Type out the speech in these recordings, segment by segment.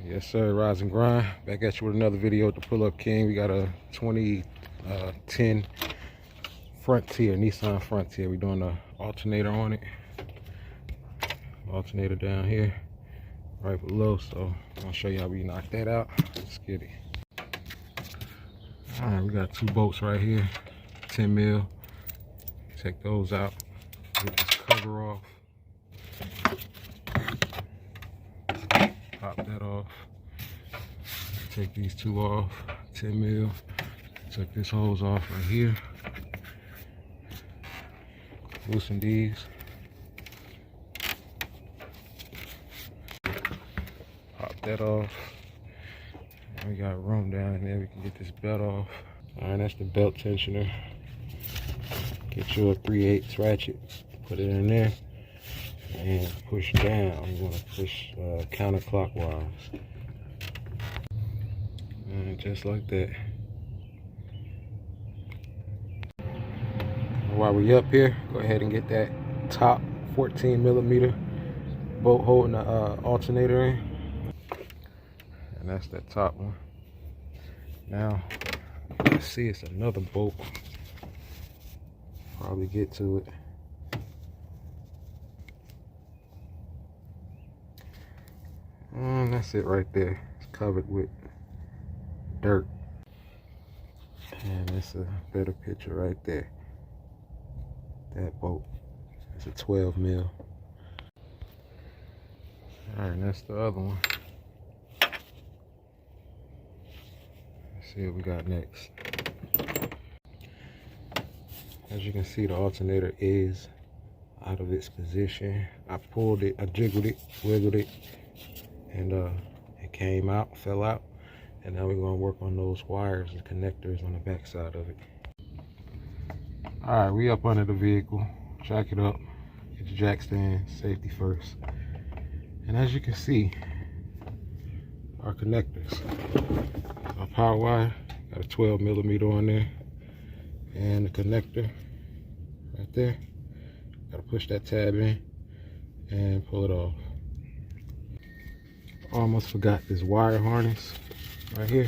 Yes sir, rise and grind. Back at you with another video with the Pull-Up King. We got a 2010 Frontier, Nissan Frontier. We're doing the alternator on it. Alternator down here, right below. So I'm gonna show you how we knock that out. Let's get it. All right, we got two bolts right here, 10 mil. Take those out, get this cover off. Pop that off. Take these two off, 10 mil. Take this hose off right here. Loosen these. Pop that off. And we got room down in there. We can get this belt off. All right, that's the belt tensioner. Get you a 3/8 ratchet. Put it in there. And push down. You want to push counterclockwise. And just like that. While we up here, go ahead and get that top 14mm bolt holding the alternator in. And that's that top one. Now, let's see, it's another bolt. Probably get to it. And that's it right there. It's covered with dirt. And it's a better picture right there. That bolt. It's a 12 mil. Alright, and that's the other one. Let's see what we got next. As you can see, the alternator is out of its position. I pulled it, I jiggled it, wiggled it, and it came out, fell out. And now we're gonna work on those wires and connectors on the back side of it. All right, we up under the vehicle. Jack it up, get your jack stand, safety first. And as you can see, our connectors. Our power wire, got a 12mm on there. And the connector right there. Gotta push that tab in and pull it off. Almost forgot this wire harness right here.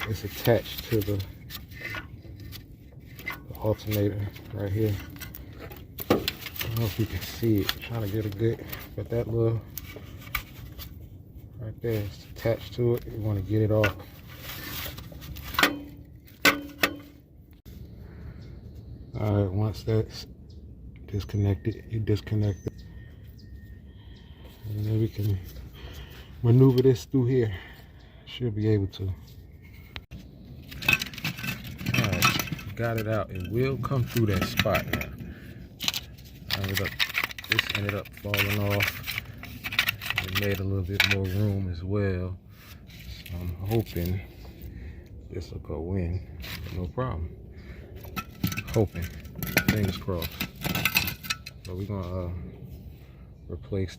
It's attached to the alternator right here. I don't know if you can see it. I'm trying to get a good, but that little right there is attached to it. You want to get it off. All right, once that's disconnected, you disconnect it. And then we can maneuver this through here. Should be able to. Alright, got it out. It will come through that spot now. This ended up falling off. It made a little bit more room as well. So I'm hoping this will go in. No problem. Hoping. Fingers crossed. So we're gonna replace,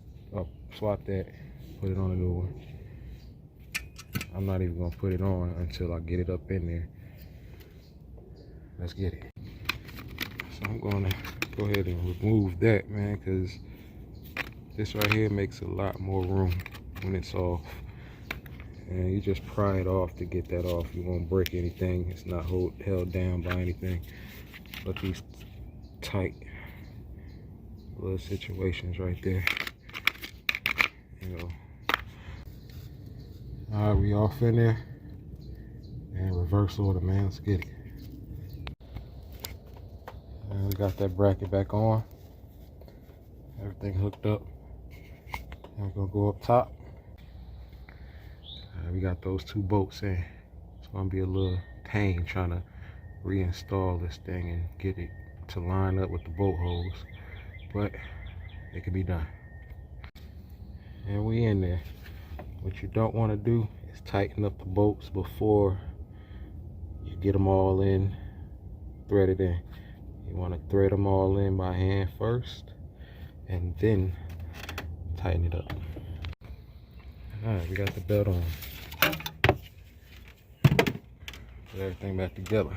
swap that, put it on a new one. I'm not even gonna put it on until I get it up in there. Let's get it. So I'm gonna go ahead and remove that, man, because this right here makes a lot more room when it's off. And you just pry it off to get that off. You won't break anything. It's not held down by anything. But these tight little situations right there. You know. Alright, we off in there. And reverse order, man. Let's get it. And we got that bracket back on. Everything hooked up. And we're gonna go up top. We got those two bolts in. It's gonna be a little pain trying to reinstall this thing and get it to line up with the bolt holes, but it can be done. And we in there. What you don't want to do is tighten up the bolts before you get them all in, threaded in. You want to thread them all in by hand first and then tighten it up. Alright, we got the belt on. Put everything back together.